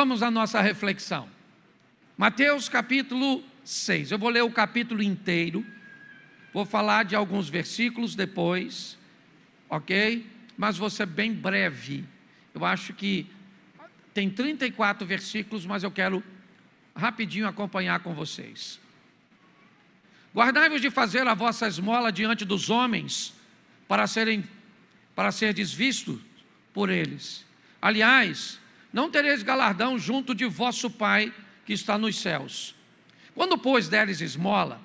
Vamos à nossa reflexão. Mateus capítulo 6. Eu vou ler o capítulo inteiro. Vou falar de alguns versículos depois, ok? Mas vou ser bem breve. Eu acho que tem 34 versículos, mas eu quero rapidinho acompanhar com vocês. Guardai-vos de fazer a vossa esmola diante dos homens, para serdes vistos por eles. Aliás, não tereis galardão junto de vosso Pai que está nos céus. Quando, pois, deres esmola,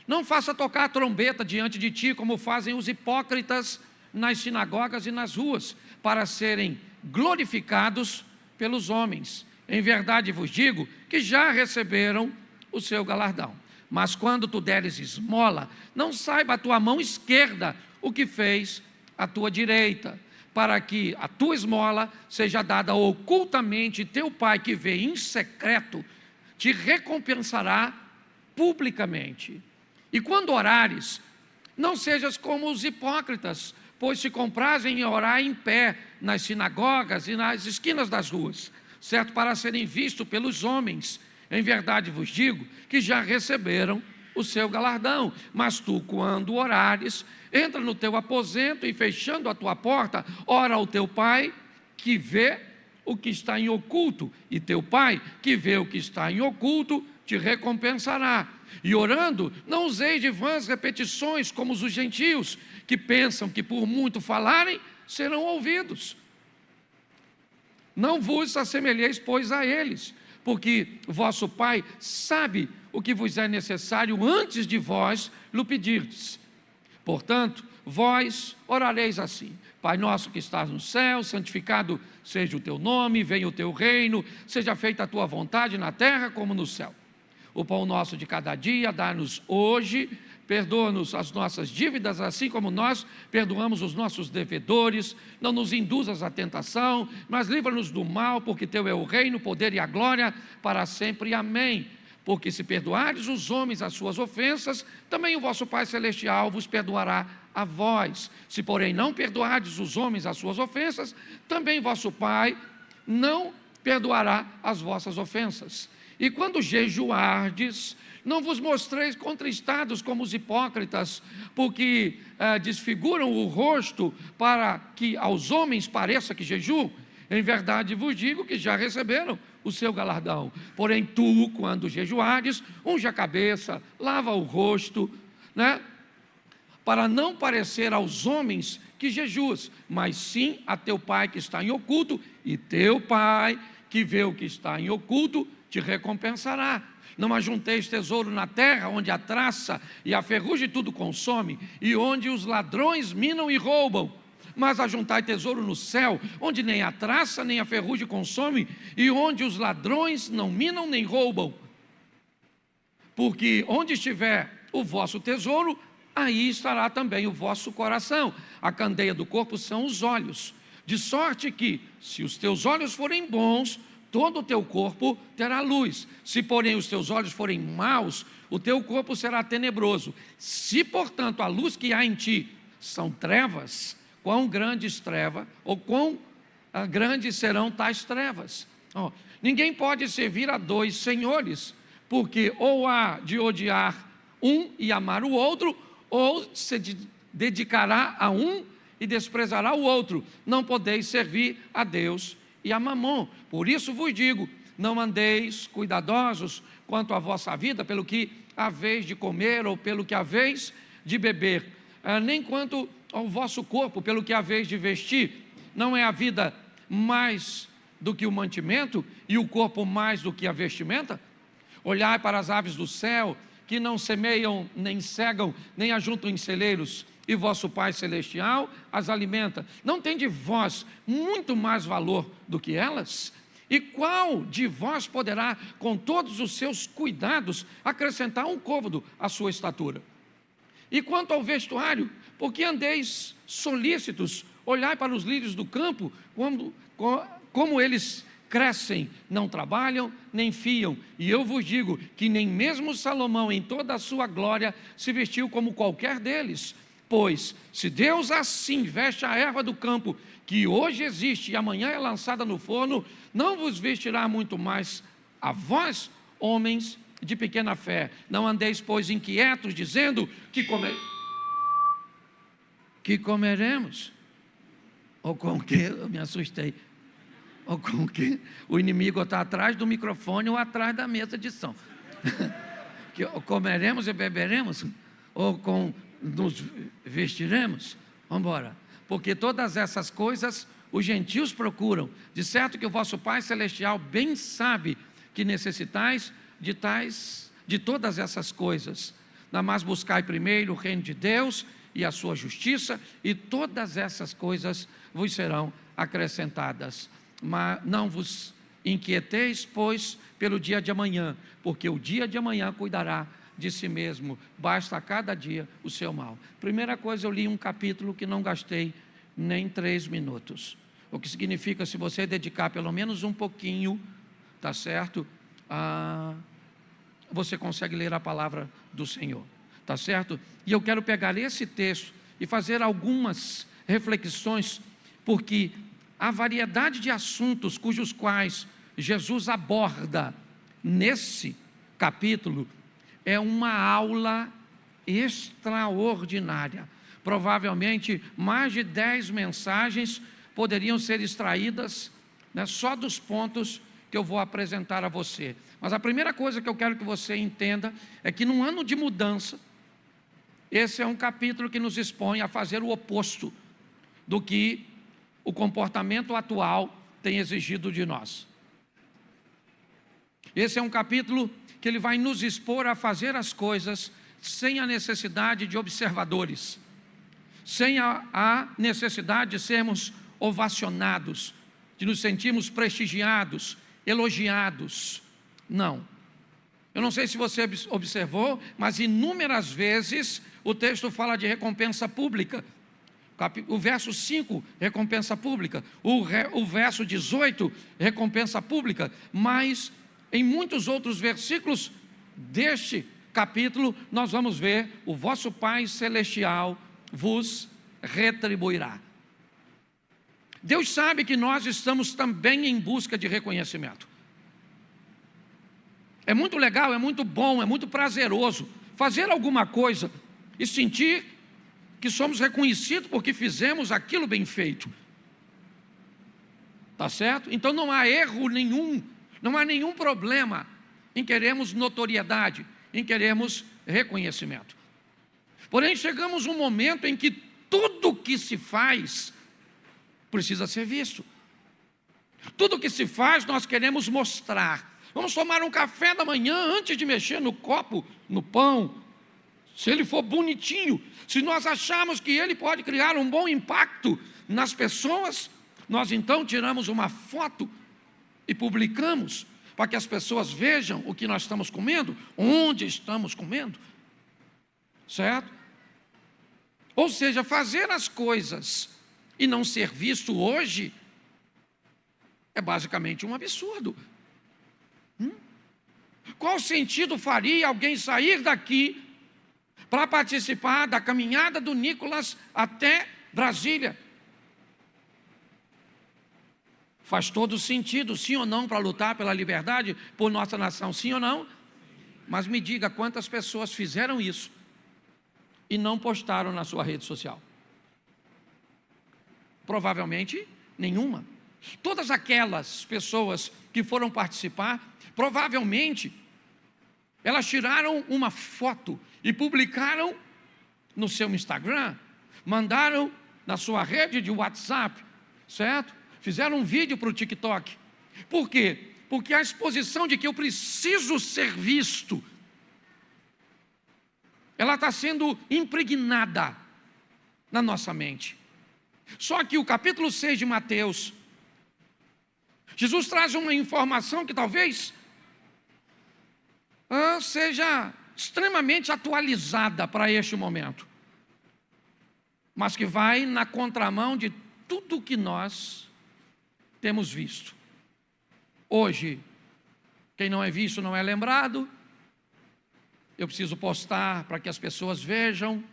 não faça tocar a trombeta diante de ti, como fazem os hipócritas nas sinagogas e nas ruas, para serem glorificados pelos homens. Em verdade vos digo que já receberam o seu galardão. Mas quando tu deres esmola, não saiba a tua mão esquerda o que fez a tua direita, para que a tua esmola seja dada ocultamente, e teu Pai que vê em secreto te recompensará publicamente. E quando orares, não sejas como os hipócritas, pois se comprazem em orar em pé nas sinagogas e nas esquinas das ruas, certo, para serem vistos pelos homens. Em verdade vos digo que já receberam o seu galardão. Mas tu, quando orares, entra no teu aposento e, fechando a tua porta, ora ao teu Pai que vê o que está em oculto, e teu Pai que vê o que está em oculto te recompensará. E orando, não useis de vãs repetições como os gentios, que pensam que por muito falarem serão ouvidos. Não vos assemelheis, pois, a eles, porque vosso Pai sabe o que vos é necessário antes de vós lhe pedirdes. Portanto, vós orareis assim: Pai nosso que estás no céu, santificado seja o teu nome, venha o teu reino, seja feita a tua vontade na terra como no céu. O pão nosso de cada dia dá-nos hoje, perdoa-nos as nossas dívidas, assim como nós perdoamos os nossos devedores. Não nos induzas à tentação, mas livra-nos do mal, porque teu é o reino, o poder e a glória para sempre. Amém. Porque se perdoardes os homens as suas ofensas, também o vosso Pai Celestial vos perdoará a vós. Se, porém, não perdoardes os homens as suas ofensas, também vosso Pai não perdoará as vossas ofensas. E quando jejuardes, não vos mostreis contristados como os hipócritas, porque desfiguram o rosto para que aos homens pareça que jejuam. Em verdade vos digo que já receberam o seu galardão. Porém tu, quando jejuares, unge a cabeça, lava o rosto, para não parecer aos homens que jejuas, mas sim a teu Pai que está em oculto, e teu Pai que vê o que está em oculto te recompensará. Não ajunteis tesouro na terra, onde a traça e a ferrugem tudo consome, e onde os ladrões minam e roubam. Mas ajuntai tesouro no céu, onde nem a traça nem a ferrugem consome, e onde os ladrões não minam nem roubam. Porque onde estiver o vosso tesouro, aí estará também o vosso coração. A candeia do corpo são os olhos. De sorte que, se os teus olhos forem bons, todo o teu corpo terá luz. Se, porém, os teus olhos forem maus, o teu corpo será tenebroso. Se, portanto, a luz que há em ti são trevas, quão grandes trevas, ou quão grandes serão tais trevas. Ninguém pode servir a dois senhores, porque ou há de odiar um e amar o outro, ou se dedicará a um e desprezará o outro. Não podeis servir a Deus e a Mamon. Por isso vos digo: não andeis cuidadosos quanto à vossa vida, pelo que haveis de comer ou pelo que haveis de beber, nem quanto ao vosso corpo, pelo que haveis de vestir. Não é a vida mais do que o mantimento, e o corpo mais do que a vestimenta? Olhai para as aves do céu, que não semeiam, nem cegam, nem ajuntam em celeiros, e vosso Pai Celestial as alimenta. Não tem de vós muito mais valor do que elas? E qual de vós poderá, com todos os seus cuidados, acrescentar um côvado à sua estatura? E quanto ao vestuário, por que andeis solícitos? Olhai para os lírios do campo, como eles crescem, não trabalham, nem fiam. E eu vos digo que nem mesmo Salomão, em toda a sua glória, se vestiu como qualquer deles. pois, se Deus assim veste a erva do campo, que hoje existe e amanhã é lançada no forno, não vos vestirá muito mais a vós, homens de pequena fé. Não andeis, pois, inquietos, dizendo que comeremos, ou com que, eu me assustei, ou com que o inimigo está atrás do microfone ou atrás da mesa de som. Que comeremos e beberemos, ou nos vestiremos. Vamos embora. Porque todas essas coisas os gentios procuram. De certo que o vosso Pai Celestial bem sabe que necessitais de todas essas coisas. Mas buscai primeiro o reino de Deus e a sua justiça, e todas essas coisas vos serão acrescentadas. Mas não vos inquieteis, pois, pelo dia de amanhã, porque o dia de amanhã cuidará de si mesmo, basta a cada dia o seu mal. Primeira coisa, eu li um capítulo que não gastei nem 3 minutos, o que significa, se você dedicar pelo menos um pouquinho, tá certo? Você consegue ler a palavra do Senhor, tá certo? E eu quero pegar esse texto e fazer algumas reflexões, porque a variedade de assuntos cujos quais Jesus aborda nesse capítulo é uma aula extraordinária. Provavelmente mais de 10 mensagens poderiam ser extraídas, né, só dos pontos que eu vou apresentar a você. Mas a primeira coisa que eu quero que você entenda é que num ano de mudança, esse é um capítulo que nos expõe a fazer o oposto do que o comportamento atual tem exigido de nós. Esse é um capítulo que ele vai nos expor a fazer as coisas sem a necessidade de observadores, sem a necessidade de sermos ovacionados, de nos sentirmos prestigiados, elogiados. Não. Eu não sei se você observou, mas inúmeras vezes o texto fala de recompensa pública. O verso 5, recompensa pública. O verso 18, recompensa pública. Mas em muitos outros versículos deste capítulo, nós vamos ver: o vosso Pai Celestial vos retribuirá. Deus sabe que nós estamos também em busca de reconhecimento. É muito legal, é muito bom, é muito prazeroso fazer alguma coisa e sentir que somos reconhecidos porque fizemos aquilo bem feito. Tá certo? Então não há erro nenhum, não há nenhum problema em querermos notoriedade, em querermos reconhecimento. Porém, chegamos um momento em que tudo que se faz precisa ser visto. Tudo que se faz nós queremos mostrar. Vamos tomar um café da manhã antes de mexer no copo, no pão. Se ele for bonitinho, se nós acharmos que ele pode criar um bom impacto nas pessoas, nós então tiramos uma foto e publicamos, para que as pessoas vejam o que nós estamos comendo, onde estamos comendo, certo? Ou seja, fazer as coisas e não ser visto hoje é basicamente um absurdo. Qual sentido faria alguém sair daqui para participar da caminhada do Nicolas até Brasília? Faz todo sentido, sim ou não, para lutar pela liberdade, por nossa nação, sim ou não? Mas me diga quantas pessoas fizeram isso e não postaram na sua rede social? Provavelmente nenhuma. Todas aquelas pessoas que foram participar, provavelmente elas tiraram uma foto e publicaram no seu Instagram, mandaram na sua rede de WhatsApp, certo? Fizeram um vídeo para o TikTok. Por quê? Porque a exposição de que eu preciso ser visto, ela está sendo impregnada na nossa mente. Só que o capítulo 6 de Mateus, Jesus traz uma informação que talvez seja extremamente atualizada para este momento, mas que vai na contramão de tudo que nós temos visto. Hoje, quem não é visto não é lembrado. Eu preciso postar para que as pessoas vejam.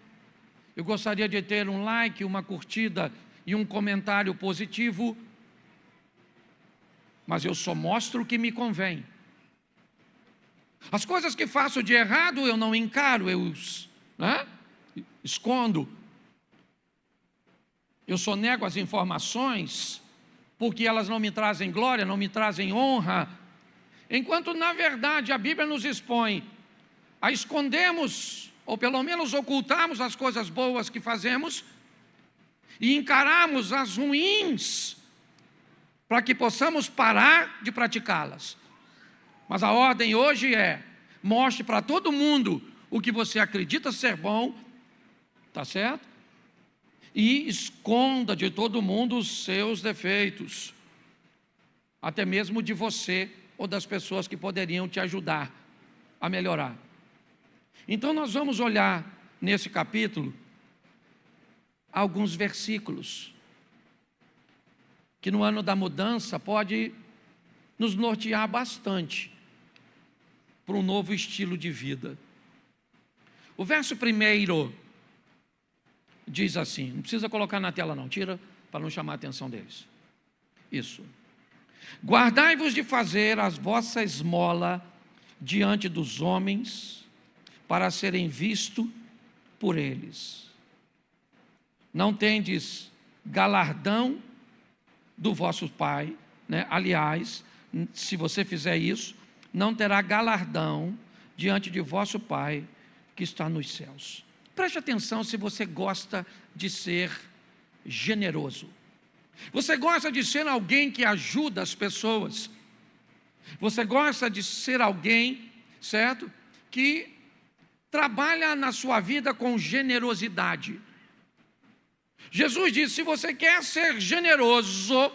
eu gostaria de ter um like, uma curtida e um comentário positivo, mas eu só mostro o que me convém. As coisas que faço de errado eu não encaro, eu escondo. Eu sonego as informações porque elas não me trazem glória, não me trazem honra. Enquanto na verdade a Bíblia nos expõe a escondermos, ou pelo menos ocultarmos as coisas boas que fazemos e encararmos as ruins, para que possamos parar de praticá-las. Mas a ordem hoje é: mostre para todo mundo o que você acredita ser bom, tá certo? E esconda de todo mundo os seus defeitos, até mesmo de você ou das pessoas que poderiam te ajudar a melhorar. Então nós vamos olhar nesse capítulo alguns versículos que no ano da mudança pode nos nortear bastante para um novo estilo de vida. O verso 1 diz assim, não precisa colocar na tela não, tira para não chamar a atenção deles. Isso. Guardai-vos de fazer a vossa esmola diante dos homens, para serem vistos por eles. Não tendes galardão do vosso Pai, né? Aliás, se você fizer isso, não terá galardão diante de vosso Pai que está nos céus. Preste atenção se você gosta de ser generoso. Você gosta de ser alguém que ajuda as pessoas. Você gosta de ser alguém, certo? Que trabalha na sua vida com generosidade. Jesus disse: se você quer ser generoso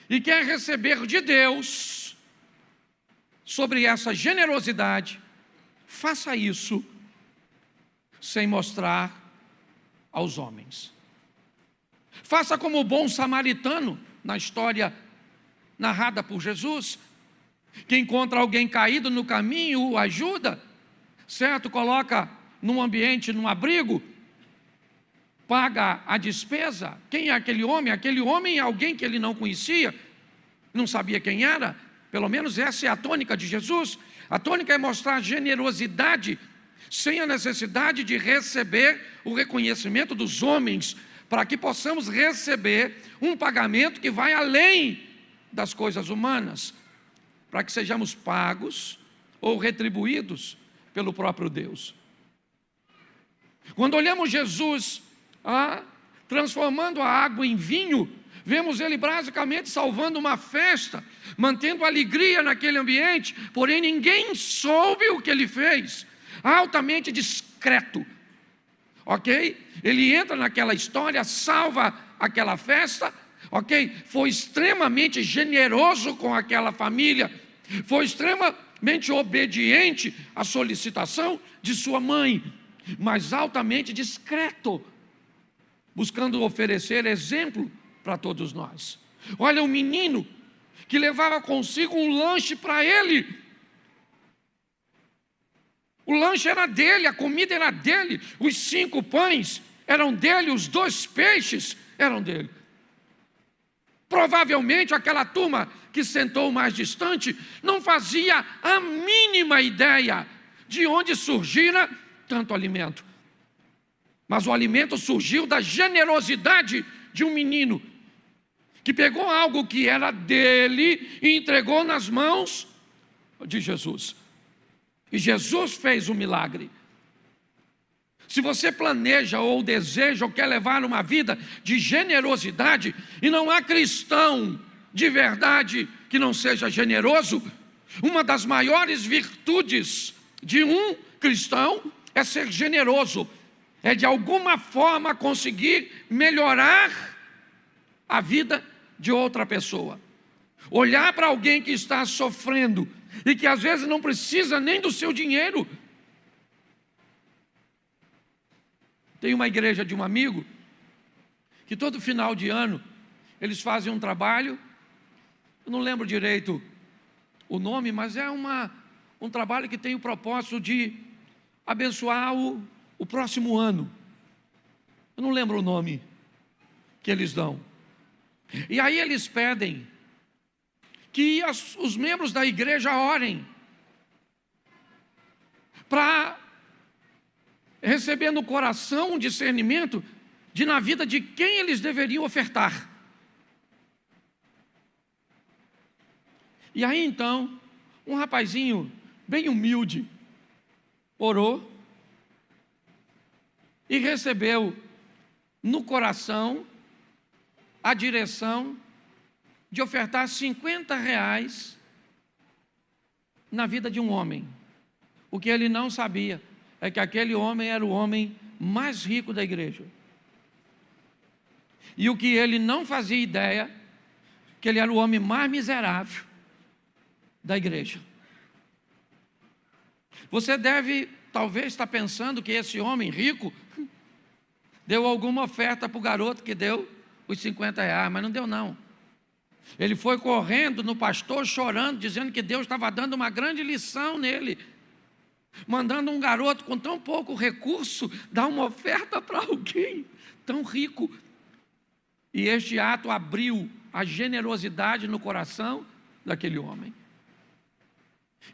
e quer receber de Deus sobre essa generosidade, faça isso sem mostrar aos homens. Faça como o bom samaritano na história narrada por Jesus, que encontra alguém caído no caminho, o ajuda, certo? Coloca num ambiente, num abrigo, paga a despesa. Quem é aquele homem? Aquele homem é alguém que ele não conhecia, não sabia quem era. Pelo menos essa é a tônica de Jesus. A tônica é mostrar generosidade sem a necessidade de receber o reconhecimento dos homens, para que possamos receber um pagamento que vai além das coisas humanas, para que sejamos pagos ou retribuídos pelo próprio Deus. Quando olhamos Jesus transformando a água em vinho, vemos ele basicamente salvando uma festa, mantendo alegria naquele ambiente, porém ninguém soube o que ele fez. Altamente discreto, ok? Ele entra naquela história, salva aquela festa, ok? Foi extremamente generoso com aquela família, foi extremamente obediente à solicitação de sua mãe, mas altamente discreto, buscando oferecer exemplo para todos nós. Olha, um menino que levava consigo um lanche para ele. O lanche era dele, a comida era dele, os 5 pães eram dele, os 2 peixes eram dele. Provavelmente aquela turma que sentou mais distante não fazia a mínima ideia de onde surgira tanto alimento. Mas o alimento surgiu da generosidade de um menino que pegou algo que era dele e entregou nas mãos de Jesus. E Jesus fez um milagre. Se você planeja ou deseja ou quer levar uma vida de generosidade, e não há cristão de verdade que não seja generoso, uma das maiores virtudes de um cristão é ser generoso, é de alguma forma conseguir melhorar a vida de outra pessoa. Olhar para alguém que está sofrendo e que às vezes não precisa nem do seu dinheiro. Tem uma igreja de um amigo que todo final de ano eles fazem um trabalho, eu não lembro direito o nome, mas é um trabalho que tem o propósito de abençoar o próximo ano. Eu não lembro o nome que eles dão. E aí eles pedem que os membros da igreja orem para receber no coração um discernimento de na vida de quem eles deveriam ofertar. E aí então, um rapazinho bem humilde orou e recebeu no coração a direção de ofertar R$50 na vida de um homem. O que ele não sabia é que aquele homem era o homem mais rico da igreja. E o que ele não fazia ideia, que ele era o homem mais miserável da igreja. Você deve, talvez, estar pensando que esse homem rico deu alguma oferta para o garoto que deu os R$50, mas não deu não. Ele foi correndo no pastor, chorando, dizendo que Deus estava dando uma grande lição nele, mandando um garoto com tão pouco recurso dar uma oferta para alguém tão rico. E este ato abriu a generosidade no coração daquele homem.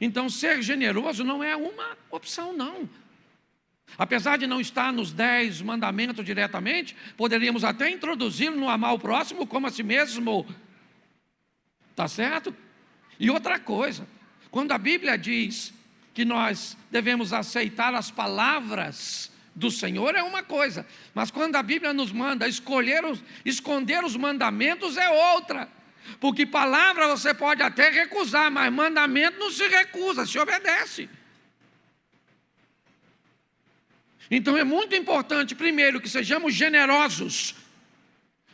Então, ser generoso não é uma opção, não. Apesar de não estar nos 10 mandamentos diretamente, poderíamos até introduzi-lo no amar o próximo como a si mesmo. Está certo? E outra coisa, quando a Bíblia diz que nós devemos aceitar as palavras do Senhor é uma coisa, mas quando a Bíblia nos manda esconder os mandamentos é outra. Porque palavra você pode até recusar, mas mandamento não se recusa, se obedece. Então é muito importante, primeiro, que sejamos generosos,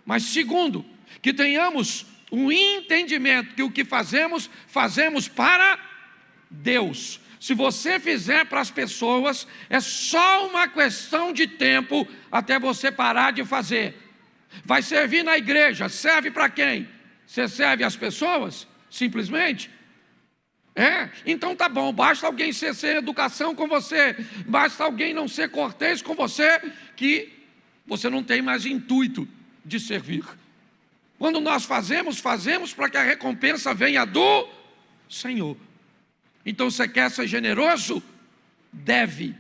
mas segundo, que tenhamos um entendimento que o que fazemos, fazemos para Deus. Se você fizer para as pessoas, é só uma questão de tempo até você parar de fazer. Vai servir na igreja, serve para quem? Você serve às pessoas? Simplesmente? Então tá bom, basta alguém ser sem educação com você, basta alguém não ser cortês com você, que você não tem mais intuito de servir. Quando nós fazemos para que a recompensa venha do Senhor. Então você quer ser generoso? Deve.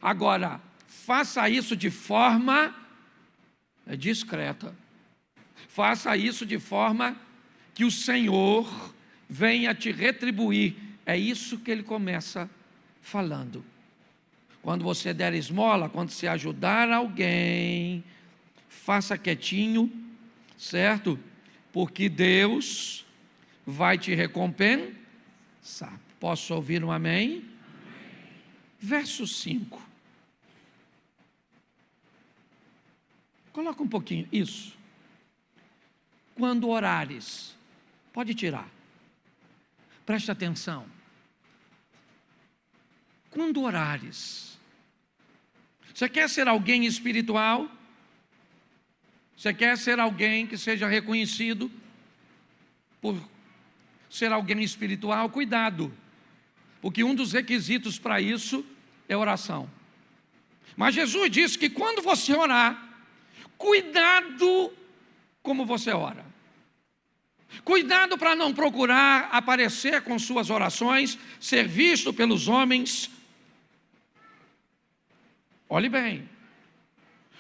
Agora, faça isso de forma discreta. Faça isso de forma que o Senhor venha te retribuir. É isso que ele começa falando. Quando você der esmola, quando você ajudar alguém, faça quietinho, certo? Porque Deus vai te recompensar. Posso ouvir um amém? Amém. Verso 5. Coloca um pouquinho, isso. Quando orares, pode tirar. Preste atenção. Quando orares, você quer ser alguém espiritual? Você quer ser alguém que seja reconhecido por ser alguém espiritual? Cuidado, porque um dos requisitos para isso é oração. Mas Jesus disse que quando você orar, cuidado como você ora. Cuidado para não procurar aparecer com suas orações, ser visto pelos homens. Olhe bem,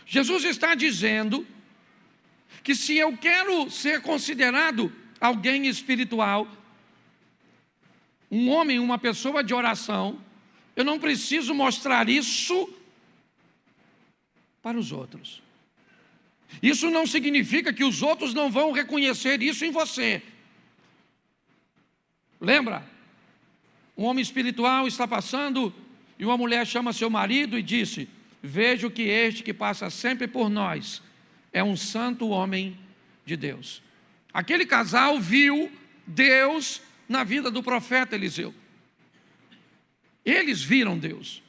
Jesus está dizendo que se eu quero ser considerado alguém espiritual, um homem, uma pessoa de oração, eu não preciso mostrar isso para os outros. Isso não significa que os outros não vão reconhecer isso em você. Lembra? Um homem espiritual está passando e uma mulher chama seu marido e disse: vejo que este que passa sempre por nós é um santo homem de Deus. Aquele casal viu Deus na vida do profeta Eliseu. Eles viram Deus.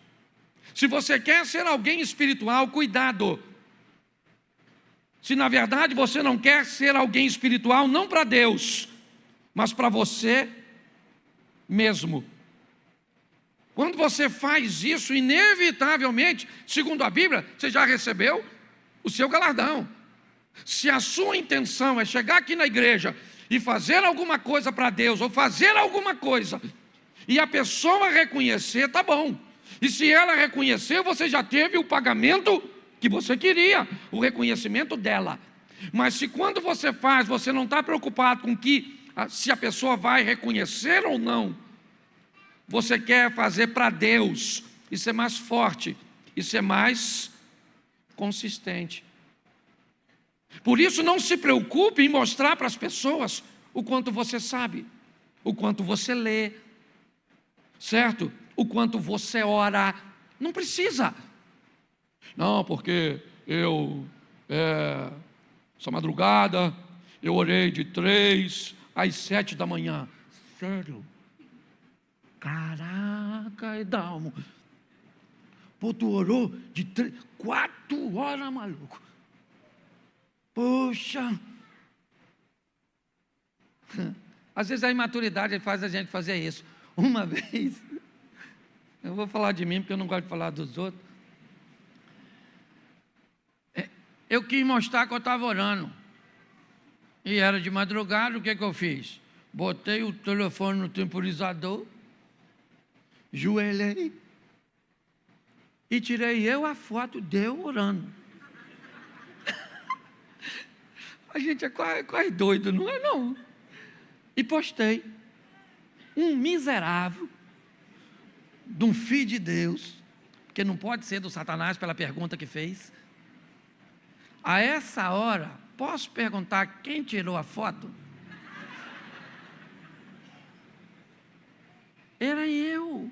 Se você quer ser alguém espiritual, cuidado. Se na verdade você não quer ser alguém espiritual, não para Deus, mas para você mesmo. Quando você faz isso, inevitavelmente, segundo a Bíblia, você já recebeu o seu galardão. Se a sua intenção é chegar aqui na igreja e fazer alguma coisa para Deus, ou fazer alguma coisa, e a pessoa reconhecer, tá bom. E se ela reconhecer, você já teve o pagamento que você queria, o reconhecimento dela. Mas se quando você faz, você não está preocupado com se a pessoa vai reconhecer ou não, você quer fazer para Deus, e ser mais forte, e ser mais consistente. Por isso, não se preocupe em mostrar para as pessoas o quanto você sabe, o quanto você lê, certo? O quanto você ora. Não precisa. Não, porque essa madrugada, eu orei de 3 às 7 da manhã. Sério? Caraca, Edalmo. Pô, tu orou de 4 horas, maluco. Poxa. Às vezes a imaturidade faz a gente fazer isso. Uma vez, eu vou falar de mim porque eu não gosto de falar dos outros. Eu quis mostrar que eu estava orando. E era de madrugada, o que eu fiz? Botei o telefone no temporizador, joelhei e tirei a foto de eu orando. A gente é quase doido, não é não? E postei. Um miserável de um filho de Deus, porque não pode ser do Satanás pela pergunta que fez. A essa hora, posso perguntar quem tirou a foto? Era eu.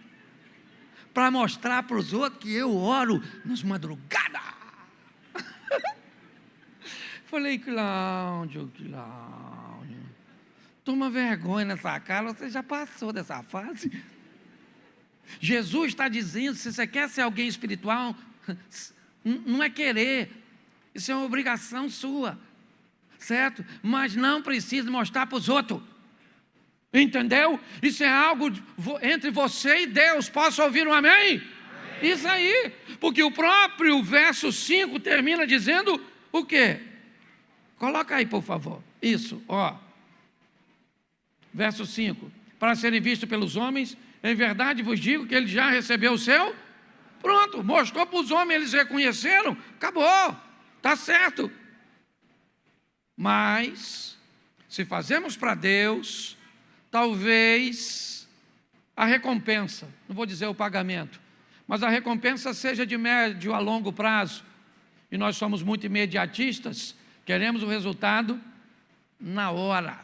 Para mostrar para os outros que eu oro nas madrugadas. Falei, Cláudio, toma vergonha nessa cara, você já passou dessa fase. Jesus está dizendo, se você quer ser alguém espiritual, não é querer, isso é uma obrigação sua, certo? Mas não precisa mostrar para os outros, entendeu? Isso é algo entre você e Deus. Posso ouvir um amém? Amém. Isso aí, porque o próprio verso 5 termina dizendo o quê? Coloca aí, por favor, isso, ó. Verso 5, para serem vistos pelos homens, em verdade vos digo que ele já recebeu o seu, pronto, mostrou para os homens, eles reconheceram, acabou, está certo. Mas, se fazemos para Deus, talvez a recompensa, não vou dizer o pagamento, mas a recompensa seja de médio a longo prazo, e nós somos muito imediatistas, queremos o resultado na hora.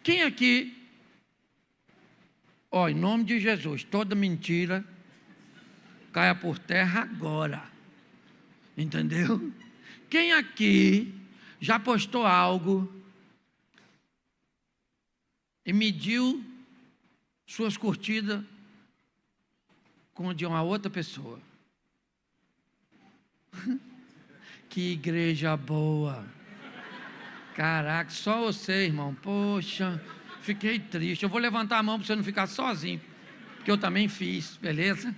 Quem aqui, em nome de Jesus, toda mentira caia por terra agora, entendeu? Quem aqui já postou algo e mediu suas curtidas com a de uma outra pessoa? Que igreja boa! Caraca, só você, irmão. Poxa, fiquei triste. Eu vou levantar a mão para você não ficar sozinho, porque eu também fiz, beleza?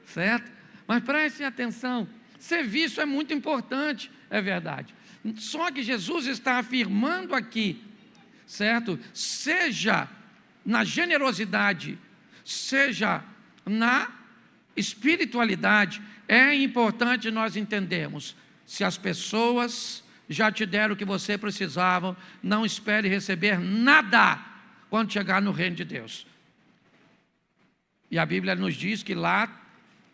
Certo? Mas preste atenção, ser visto é muito importante, é verdade. Só que Jesus está afirmando aqui, certo? Seja na generosidade, seja na espiritualidade, é importante nós entendermos, se as pessoas já te deram o que você precisava, não espere receber nada quando chegar no reino de Deus. E a Bíblia nos diz que lá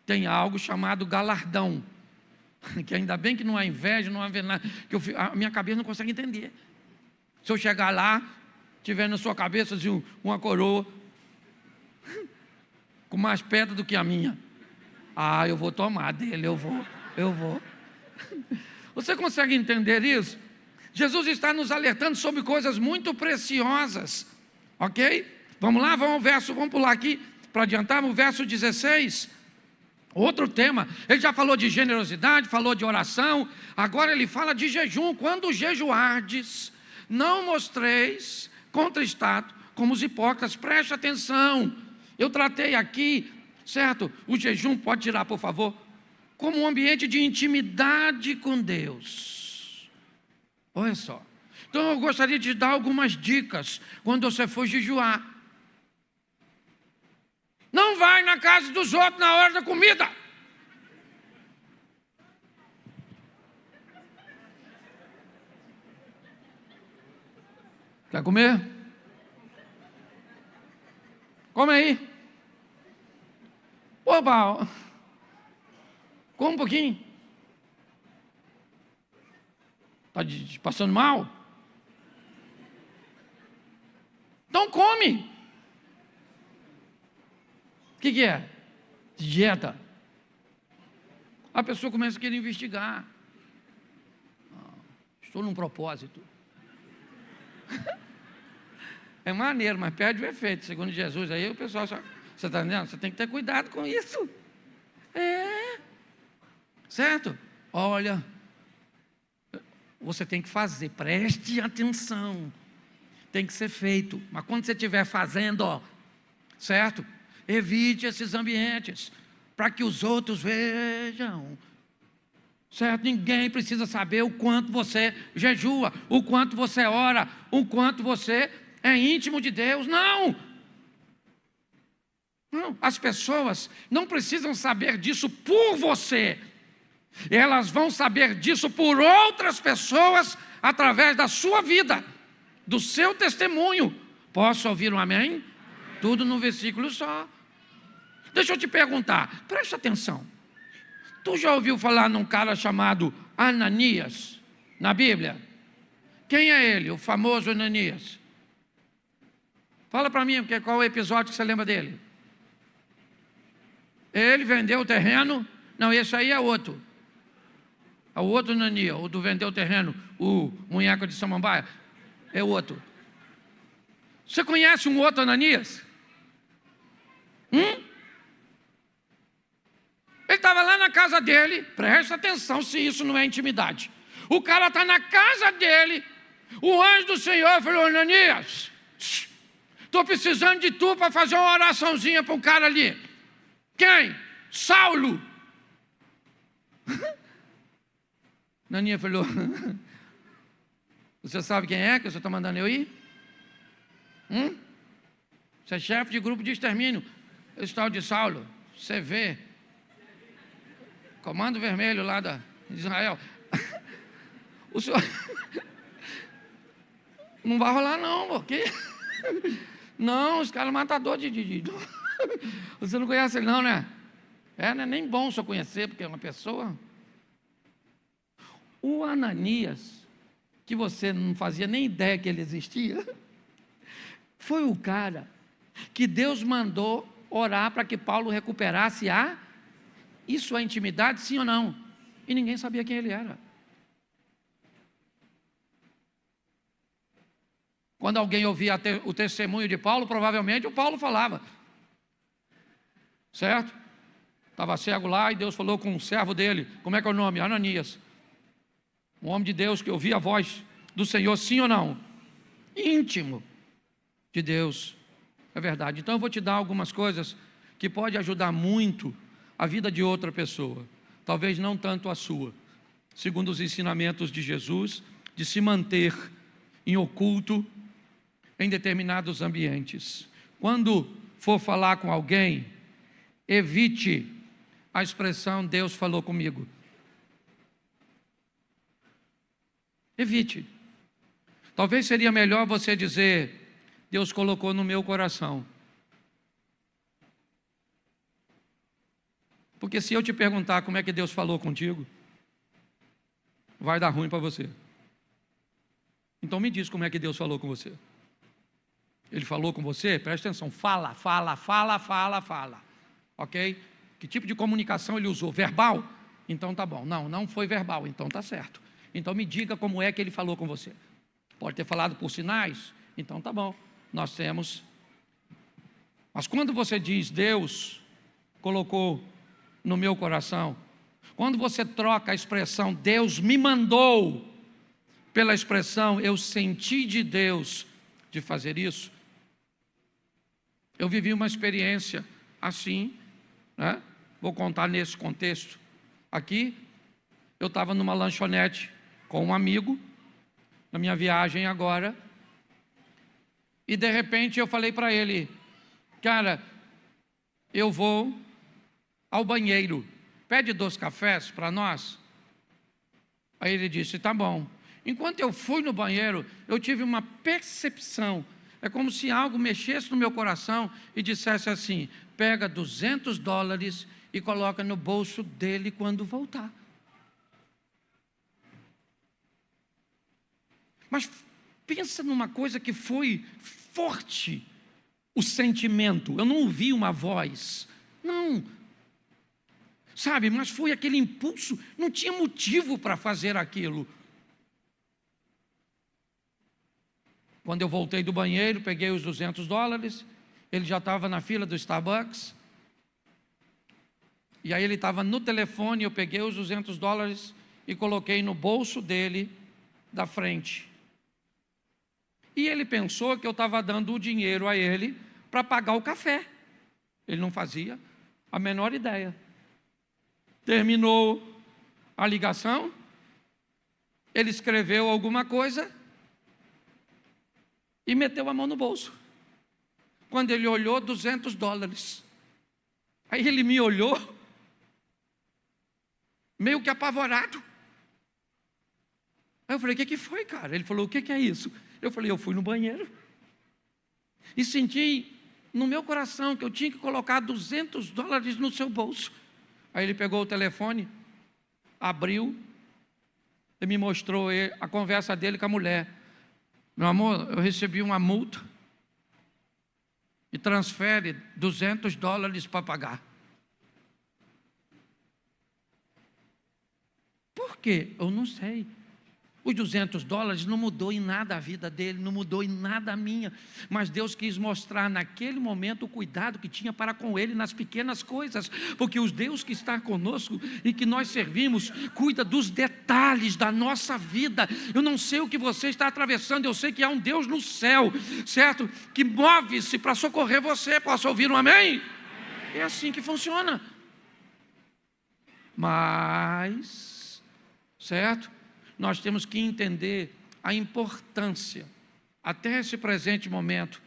tem algo chamado galardão, que ainda bem que não há inveja, não há nada, que a minha cabeça não consegue entender. Se eu chegar lá, tiver na sua cabeça assim, uma coroa com mais pedra do que a minha, eu vou tomar dele, eu vou. Você consegue entender isso? Jesus está nos alertando sobre coisas muito preciosas, ok? Vamos lá, vamos pular aqui, para adiantar, no verso 16, outro tema. Ele já falou de generosidade, falou de oração, agora ele fala de jejum. Quando jejuardes, não mostreis contristado como os hipócritas. Preste atenção, eu tratei aqui, certo? O jejum, pode tirar por favor, como um ambiente de intimidade com Deus. Olha só. Então eu gostaria de dar algumas dicas quando você for jejuar. Não vai na casa dos outros na hora da comida. Quer comer? Come aí. Opa, come um pouquinho. Está passando mal? Então come. O que é? Dieta. A pessoa começa a querer investigar. Estou num propósito. É maneiro, mas perde o efeito. Segundo Jesus, aí o pessoal só... Você está entendendo? Você tem que ter cuidado com isso. Certo? Olha, você tem que fazer, preste atenção. Tem que ser feito. Mas quando você estiver fazendo, certo? Evite esses ambientes, para que os outros vejam. Certo? Ninguém precisa saber o quanto você jejua, o quanto você ora, o quanto você é íntimo de Deus. Não! Não, as pessoas não precisam saber disso por você. Elas vão saber disso por outras pessoas através da sua vida, do seu testemunho. Posso ouvir um amém? Tudo num versículo só. Deixa eu te perguntar, presta atenção. Tu já ouviu falar num cara chamado Ananias na Bíblia? Quem é ele, o famoso Ananias? Fala para mim, qual é o episódio que você lembra dele? Ele vendeu o terreno. Não, esse aí é outro. É o outro Ananias, o do vendeu o terreno, o munheco de Samambaia. É outro. Você conhece um outro Ananias? Ele estava lá na casa dele. Presta atenção se isso não é intimidade. O cara está na casa dele. O anjo do Senhor falou: Ananias, estou precisando de tu para fazer uma oraçãozinha para um cara ali. Quem? Saulo. Ananias falou: você sabe quem é que você está mandando eu ir? Você é chefe de grupo de extermínio. Esse tal de Saulo. Você vê. Comando Vermelho lá de Israel. O senhor... Não vai rolar não, porque... Não, os caras matadores de... Você não conhece ele não, né? Não é nem bom só conhecer, porque é uma pessoa... O Ananias, que você não fazia nem ideia que ele existia, foi o cara que Deus mandou orar para que Paulo recuperasse isso é intimidade, sim ou não? E ninguém sabia quem ele era. Quando alguém ouvia o testemunho de Paulo, provavelmente o Paulo falava. Certo? Estava cego lá e Deus falou com um servo dele. Como é que é o nome? Ananias. Um homem de Deus que ouvia a voz do Senhor, sim ou não? Íntimo de Deus. É verdade. Então eu vou te dar algumas coisas que podem ajudar muito a vida de outra pessoa. Talvez não tanto a sua. Segundo os ensinamentos de Jesus, de se manter em oculto em determinados ambientes. Quando for falar com alguém, evite a expressão Deus falou comigo. Evite. Talvez seria melhor você dizer Deus colocou no meu coração. Porque se eu te perguntar como é que Deus falou contigo, vai dar ruim para você. Então me diz como é que Deus falou com você. Ele falou com você? Presta atenção, fala. Ok? Que tipo de comunicação ele usou? Verbal? Então tá bom. Não foi verbal, então tá certo. Então me diga como é que ele falou com você. Pode ter falado por sinais? Então tá bom. Nós temos. Mas quando você diz Deus colocou no meu coração, quando você troca a expressão Deus me mandou pela expressão eu senti de Deus de fazer isso, eu vivi uma experiência assim, né? Vou contar nesse contexto. Aqui, eu estava numa lanchonete com um amigo, na minha viagem agora, e de repente eu falei para ele: cara, eu vou ao banheiro, pede 2 cafés para nós. Aí ele disse: tá bom. Enquanto eu fui no banheiro, eu tive uma percepção, é como se algo mexesse no meu coração e dissesse assim: pega $200 e coloca no bolso dele quando voltar. Mas pensa numa coisa que foi forte, o sentimento. Eu não ouvi uma voz, não, sabe, mas foi aquele impulso, não tinha motivo para fazer aquilo. Quando eu voltei do banheiro, peguei os $200, ele já estava na fila do Starbucks, e aí ele estava no telefone, eu peguei os $200 e coloquei no bolso dele, da frente. E ele pensou que eu estava dando o dinheiro a ele para pagar o café. Ele não fazia a menor ideia. Terminou a ligação, ele escreveu alguma coisa e meteu a mão no bolso. Quando ele olhou, $200. Aí ele me olhou, meio que apavorado. Aí eu falei: o que foi, cara? Ele falou: o que é isso? Eu falei: eu fui no banheiro e senti no meu coração que eu tinha que colocar $200 no seu bolso. Aí ele pegou o telefone, abriu e me mostrou a conversa dele com a mulher. Meu amor, eu recebi uma multa e transfere $200 para pagar. Por quê? Eu não sei. Os $200 não mudou em nada a vida dele, não mudou em nada a minha, mas Deus quis mostrar naquele momento o cuidado que tinha para com ele nas pequenas coisas, porque o Deus que está conosco e que nós servimos, cuida dos detalhes da nossa vida. Eu não sei o que você está atravessando, eu sei que há um Deus no céu, certo? Que move-se para socorrer você. Posso ouvir um amém? É assim que funciona. Mas, certo? Nós temos que entender a importância. Até esse presente momento,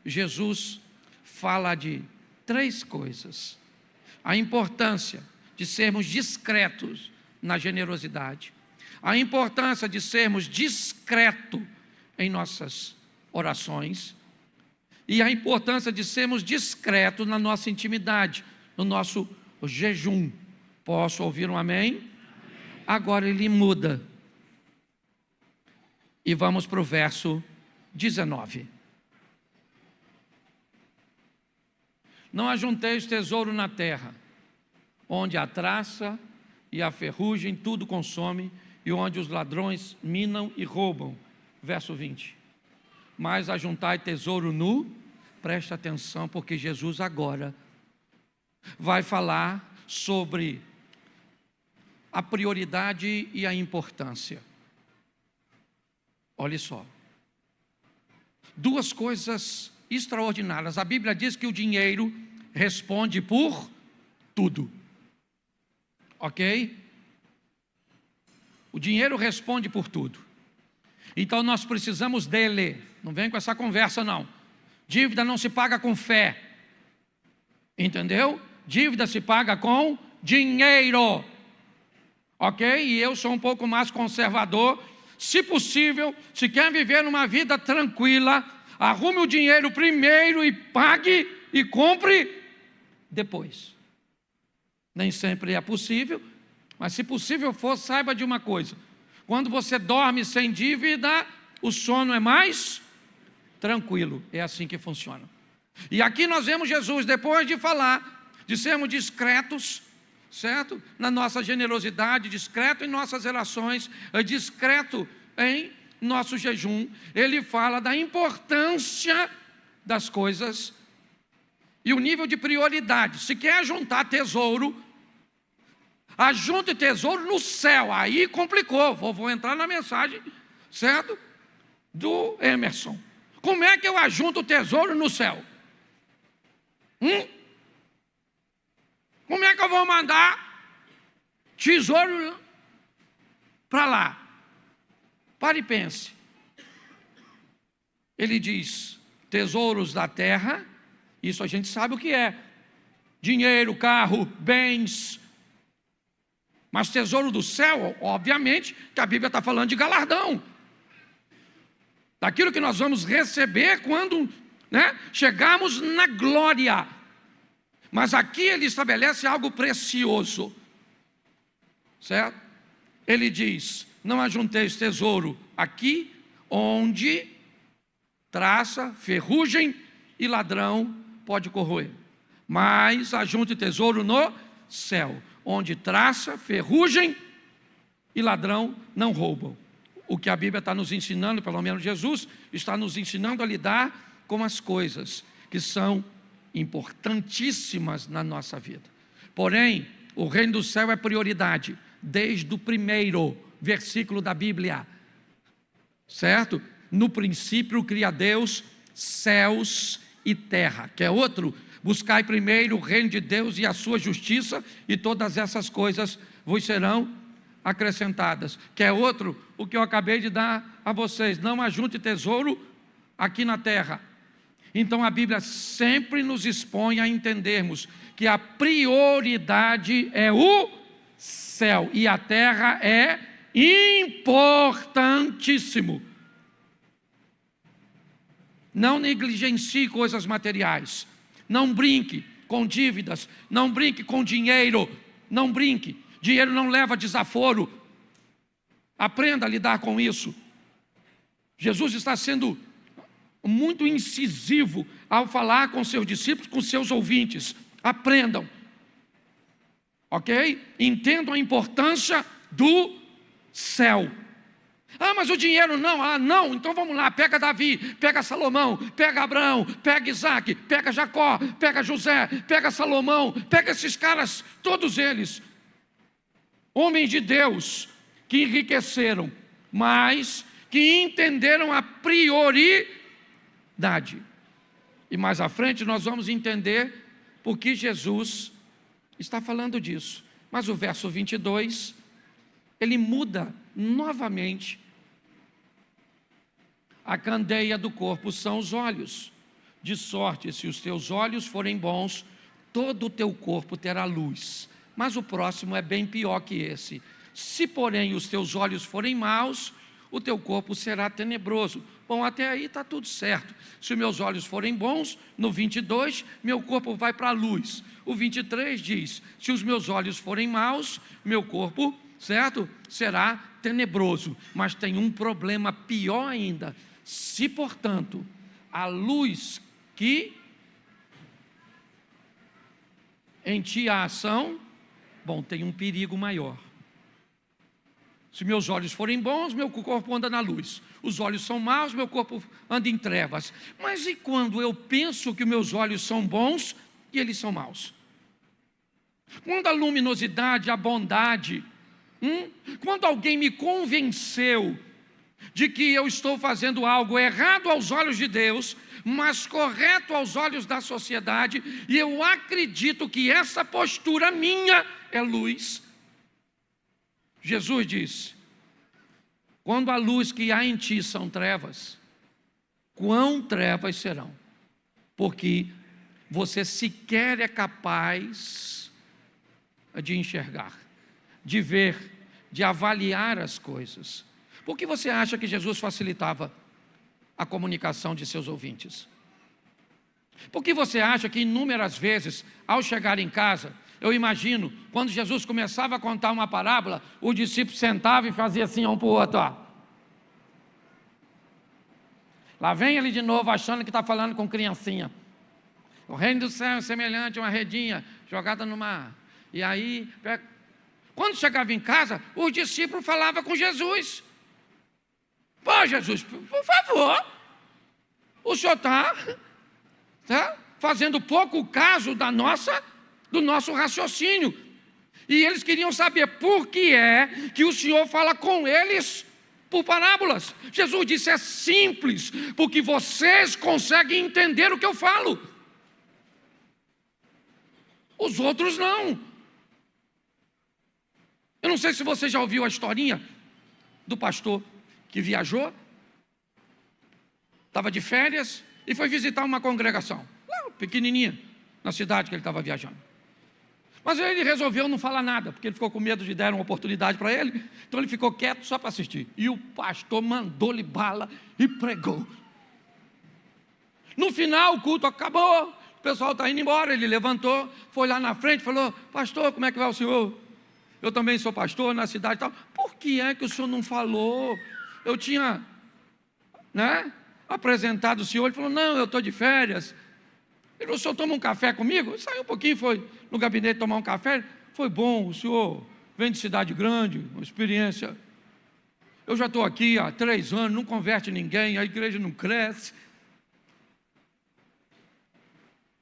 Jesus fala de 3 coisas. A importância de sermos discretos na generosidade. A importância de sermos discretos em nossas orações. E a importância de sermos discretos na nossa intimidade, no nosso jejum. Posso ouvir um amém? Agora ele muda. E vamos para o verso 19. Não ajunteis tesouro na terra, onde a traça e a ferrugem tudo consome, e onde os ladrões minam e roubam. Verso 20. Mas ajuntai tesouro nu, preste atenção, porque Jesus agora vai falar sobre a prioridade e a importância. Olha só, 2 coisas extraordinárias. A Bíblia diz que o dinheiro responde por tudo, ok? O dinheiro responde por tudo. Então nós precisamos dele. Não vem com essa conversa não. Dívida não se paga com fé, entendeu? Dívida se paga com dinheiro, ok? E eu sou um pouco mais conservador. Se possível, se quer viver numa vida tranquila, arrume o dinheiro primeiro e pague e compre depois. Nem sempre é possível, mas se possível for, saiba de uma coisa: quando você dorme sem dívida, o sono é mais tranquilo. É assim que funciona. E aqui nós vemos Jesus, depois de falar de sermos discretos, certo? Na nossa generosidade, discreto em nossas relações, discreto em nosso jejum, ele fala da importância das coisas e o nível de prioridade. Se quer juntar tesouro, ajunte tesouro no céu. Aí complicou, vou entrar na mensagem, certo? Do Emerson. Como é que eu ajunto tesouro no céu? Como é que eu vou mandar tesouro para lá. Pare e pense. Ele diz, tesouros da terra, isso a gente sabe o que é. Dinheiro, carro, bens. Mas tesouro do céu, obviamente, que a Bíblia está falando de galardão. Daquilo que nós vamos receber quando chegarmos na glória. Mas aqui ele estabelece algo precioso. Certo? Ele diz, não ajunteis tesouro aqui, onde traça, ferrugem e ladrão pode corroer. Mas ajunte tesouro no céu, onde traça, ferrugem e ladrão não roubam. O que a Bíblia está nos ensinando, pelo menos Jesus, está nos ensinando a lidar com as coisas que são importantíssimas na nossa vida. Porém, o reino do céu é prioridade, desde o primeiro versículo da Bíblia. Certo? No princípio cria Deus céus e terra. Quer outro? Buscai primeiro o reino de Deus e a sua justiça, e todas essas coisas vos serão acrescentadas. Quer outro? O que eu acabei de dar a vocês. Não ajunte tesouro aqui na terra. Então a Bíblia sempre nos expõe a entendermos que a prioridade é o céu, e a terra é importantíssimo. Não negligencie coisas materiais. Não brinque com dívidas. Não brinque com dinheiro. Não brinque. Dinheiro não leva desaforo. Aprenda a lidar com isso. Jesus está sendo muito incisivo ao falar com seus discípulos, com seus ouvintes. Aprendam. Ok? Entendam a importância do céu. Ah, mas o dinheiro não. Ah, não, então vamos lá, pega Davi, pega Salomão, pega Abraão, pega Isaac, pega Jacó, pega José, pega Salomão, pega esses caras, todos eles, homens de Deus, que enriqueceram, mas que entenderam a prioridade. E mais à frente nós vamos entender por que Jesus está falando disso. Mas o verso 22, ele muda novamente. A candeia do corpo são os olhos. De sorte, se os teus olhos forem bons, todo o teu corpo terá luz. Mas o próximo é bem pior que esse. Se, porém, os teus olhos forem maus, o teu corpo será tenebroso. Bom, até aí está tudo certo. Se os meus olhos forem bons, no 22, meu corpo vai para a luz. O 23 diz, se os meus olhos forem maus, meu corpo, certo, será tenebroso. Mas tem um problema pior ainda. Se, portanto, a luz que em ti há ação, bom, tem um perigo maior. Se meus olhos forem bons, meu corpo anda na luz. Os olhos são maus, meu corpo anda em trevas. Mas e quando eu penso que meus olhos são bons e eles são maus? Quando a luminosidade, a bondade, quando alguém me convenceu de que eu estou fazendo algo errado aos olhos de Deus, mas correto aos olhos da sociedade, e eu acredito que essa postura minha é luz. Jesus disse, quando a luz que há em ti são trevas, quão trevas serão? Porque você sequer é capaz de enxergar, de ver, de avaliar as coisas. Por que você acha que Jesus facilitava a comunicação de seus ouvintes? Por que você acha que inúmeras vezes, ao chegar em casa, eu imagino, quando Jesus começava a contar uma parábola, o discípulo sentava e fazia assim um para o outro, ó. Lá vem ele de novo, achando que está falando com criancinha. O reino do céu é semelhante a uma redinha jogada no mar. E aí, quando chegava em casa, os discípulos falavam com Jesus. Pô, Jesus, por favor, o senhor está fazendo pouco caso do nosso raciocínio. E eles queriam saber por que é que o senhor fala com eles por parábolas. Jesus disse, é simples, porque vocês conseguem entender o que eu falo. Os outros não. Eu não sei se você já ouviu a historinha do pastor que viajou, estava de férias e foi visitar uma congregação, lá, pequenininha, na cidade que ele estava viajando. Mas ele resolveu não falar nada, porque ele ficou com medo de dar uma oportunidade para ele, então ele ficou quieto só para assistir. E o pastor mandou-lhe bala e pregou. No final o culto acabou, o pessoal está indo embora, ele levantou, foi lá na frente e falou: pastor, como é que vai o senhor? Eu também sou pastor na cidade e tal. Por que é que o senhor não falou? Eu tinha, apresentado o senhor. Ele falou: não, eu estou de férias. Ele falou: o senhor toma um café comigo? Ele saiu um pouquinho, foi no gabinete tomar um café. Foi bom, o senhor vem de cidade grande, uma experiência. Eu já estou aqui há 3 anos, não converte ninguém, a igreja não cresce.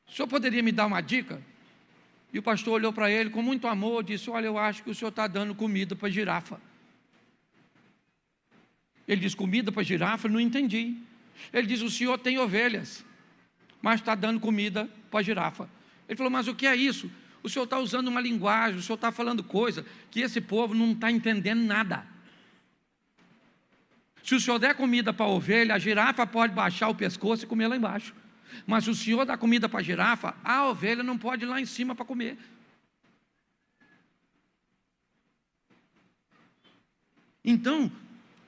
O senhor poderia me dar uma dica? E o pastor olhou para ele com muito amor e disse: olha, eu acho que o senhor está dando comida para girafa. Ele disse: comida para girafa? Não entendi. Ele diz: o senhor tem ovelhas, mas está dando comida para girafa. Ele falou: mas o que é isso? O senhor está usando uma linguagem, o senhor está falando coisa que esse povo não está entendendo nada. Se o senhor der comida para a ovelha, a girafa pode baixar o pescoço e comer lá embaixo. Mas se o senhor dá comida para a girafa, a ovelha não pode ir lá em cima para comer. Então,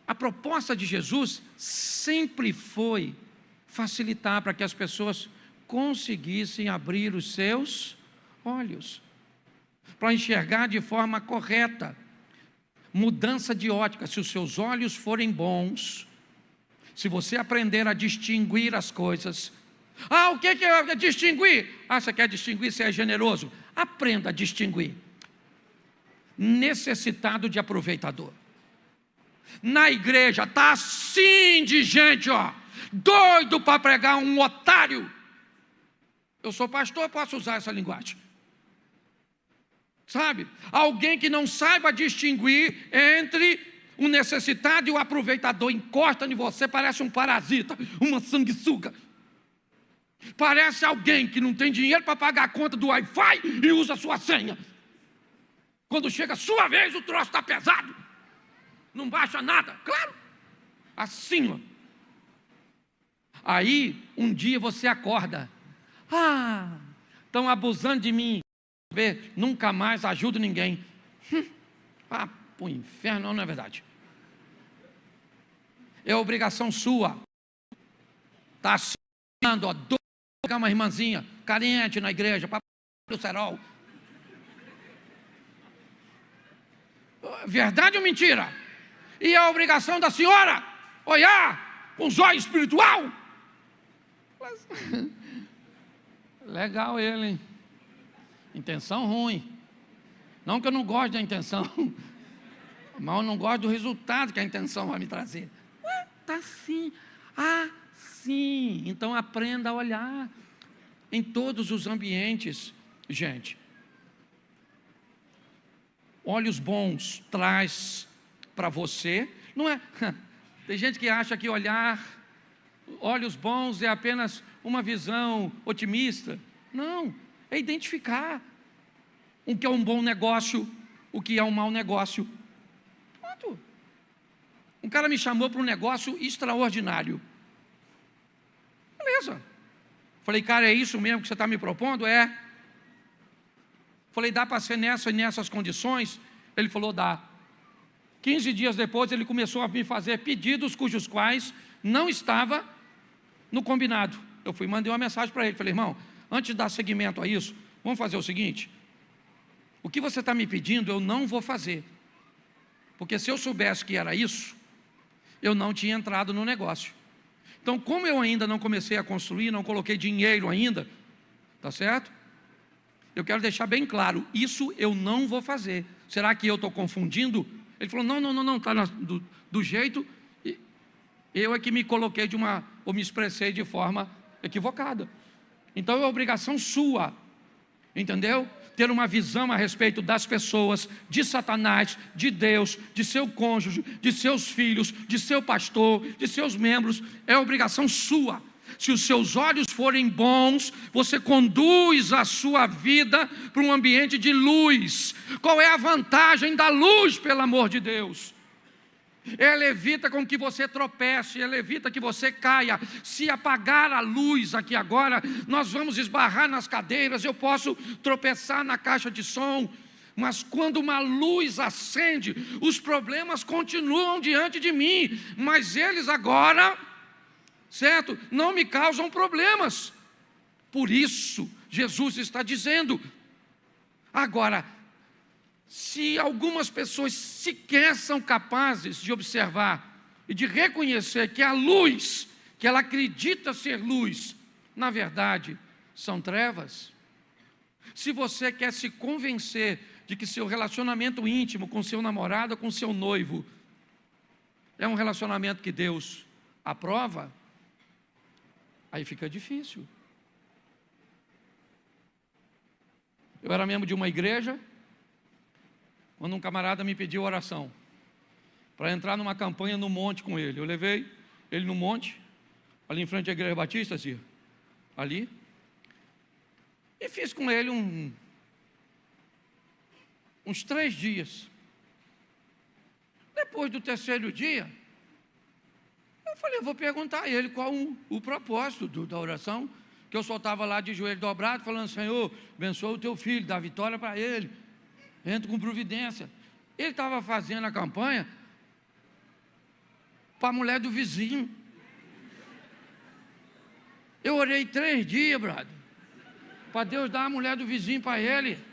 a proposta de Jesus sempre foi facilitar para que as pessoas conseguissem abrir os seus olhos, para enxergar de forma correta. Mudança de ótica. Se os seus olhos forem bons, se você aprender a distinguir as coisas. O que é distinguir? Você quer distinguir? Você é generoso? Aprenda a distinguir necessitado de aproveitador. Na igreja está assim de gente, doido para pregar um otário. Eu sou pastor, posso usar essa linguagem. Sabe? Alguém que não saiba distinguir entre o necessitado e o aproveitador, encosta em você, parece um parasita, uma sanguessuga. Parece alguém que não tem dinheiro para pagar a conta do Wi-Fi e usa a sua senha. Quando chega a sua vez, o troço está pesado. Não baixa nada, claro. Assim, Aí, um dia você acorda. Estão abusando de mim. Nunca mais ajudo ninguém. Para o inferno, não é verdade. É obrigação sua. Está assinando, pegar uma irmãzinha carente na igreja, para o cerol. Verdade ou mentira? E a obrigação da senhora olhar com os olhos espiritual. Legal ele, hein? Intenção ruim. Não que eu não goste da intenção, mas eu não gosto do resultado que a intenção vai me trazer. Está assim. Sim. Então aprenda a olhar em todos os ambientes, gente. Olhos bons traz para você, não é? Tem gente que acha que olhos bons é apenas uma visão otimista. Não, é identificar o que é um bom negócio, o que é um mau negócio. Pronto. Um cara me chamou para um negócio extraordinário. Beleza. Falei: cara, é isso mesmo que você está me propondo? É. Falei: dá para ser nessas condições? Ele falou: dá. 15 dias depois ele começou a me fazer pedidos cujos quais não estava no combinado. Eu mandei uma mensagem para ele, falei: irmão, antes de dar seguimento a isso, vamos fazer o seguinte: o que você está me pedindo eu não vou fazer, porque se eu soubesse que era isso, eu não tinha entrado no negócio. Então, como eu ainda não comecei a construir, não coloquei dinheiro ainda, tá certo? Eu quero deixar bem claro, isso eu não vou fazer. Será que eu estou confundindo? Ele falou: não, está do jeito, eu é que me coloquei ou me expressei de forma equivocada. Então é obrigação sua, entendeu? Ter uma visão a respeito das pessoas, de Satanás, de Deus, de seu cônjuge, de seus filhos, de seu pastor, de seus membros, é obrigação sua. Se os seus olhos forem bons, você conduz a sua vida para um ambiente de luz. Qual é a vantagem da luz, pelo amor de Deus? Ela evita com que você tropece, ela evita que você caia. Se apagar a luz aqui agora, nós vamos esbarrar nas cadeiras, eu posso tropeçar na caixa de som. Mas quando uma luz acende, os problemas continuam diante de mim, mas eles agora, certo, não me causam problemas. Por isso, Jesus está dizendo, agora, se algumas pessoas sequer são capazes de observar e de reconhecer que a luz, que ela acredita ser luz, na verdade, são trevas. Se você quer se convencer de que seu relacionamento íntimo com seu namorado, com seu noivo, é um relacionamento que Deus aprova, aí fica difícil. Eu era membro de uma igreja, quando um camarada me pediu oração para entrar numa campanha no monte com ele. Eu levei ele no monte, ali em frente à igreja batista, assim, ali, e fiz com ele uns 3 dias. Depois do 3º dia, eu falei, eu vou perguntar a ele qual o propósito da oração, que eu só estava lá de joelho dobrado, falando, Senhor, abençoa o teu filho, dá vitória para ele, entra com providência. Ele estava fazendo a campanha para a mulher do vizinho. Eu orei 3 dias, brother, para Deus dar a mulher do vizinho para ele.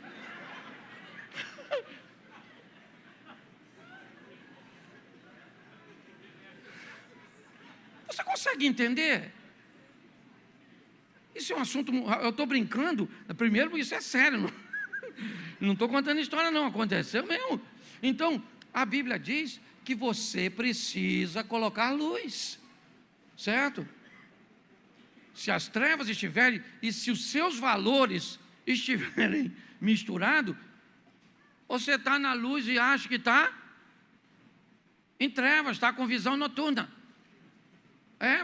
Você consegue entender? Isso é um assunto, eu estou brincando, primeiro isso é sério, não estou contando história não, aconteceu mesmo. Então, a Bíblia diz que você precisa colocar luz, certo? Se as trevas estiverem, e se os seus valores estiverem misturados, você está na luz e acha que está em trevas, está com visão noturna.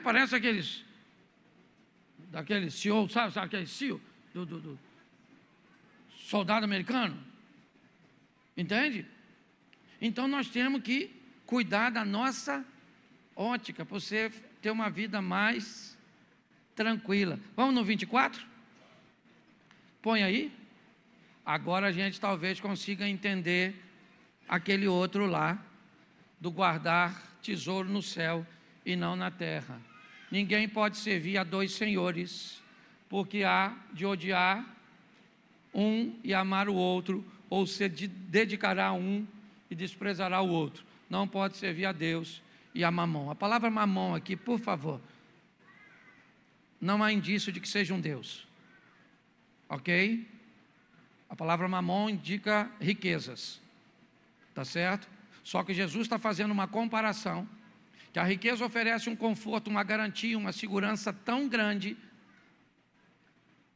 Parece daqueles CEO, sabe aquele CEO do soldado americano, entende? Então nós temos que cuidar da nossa ótica, para você ter uma vida mais tranquila. Vamos no 24? Põe aí. Agora a gente talvez consiga entender aquele outro lá, do guardar tesouro no céu e não na terra. Ninguém pode servir a 2 senhores, porque há de odiar um e amar o outro, ou se dedicará a um e desprezará o outro. Não pode servir a Deus e a mamon. A palavra mamon aqui, por favor, não há indício de que seja um Deus, ok? A palavra mamon indica riquezas, tá certo? Só que Jesus está fazendo uma comparação, que a riqueza oferece um conforto, uma garantia, uma segurança tão grande,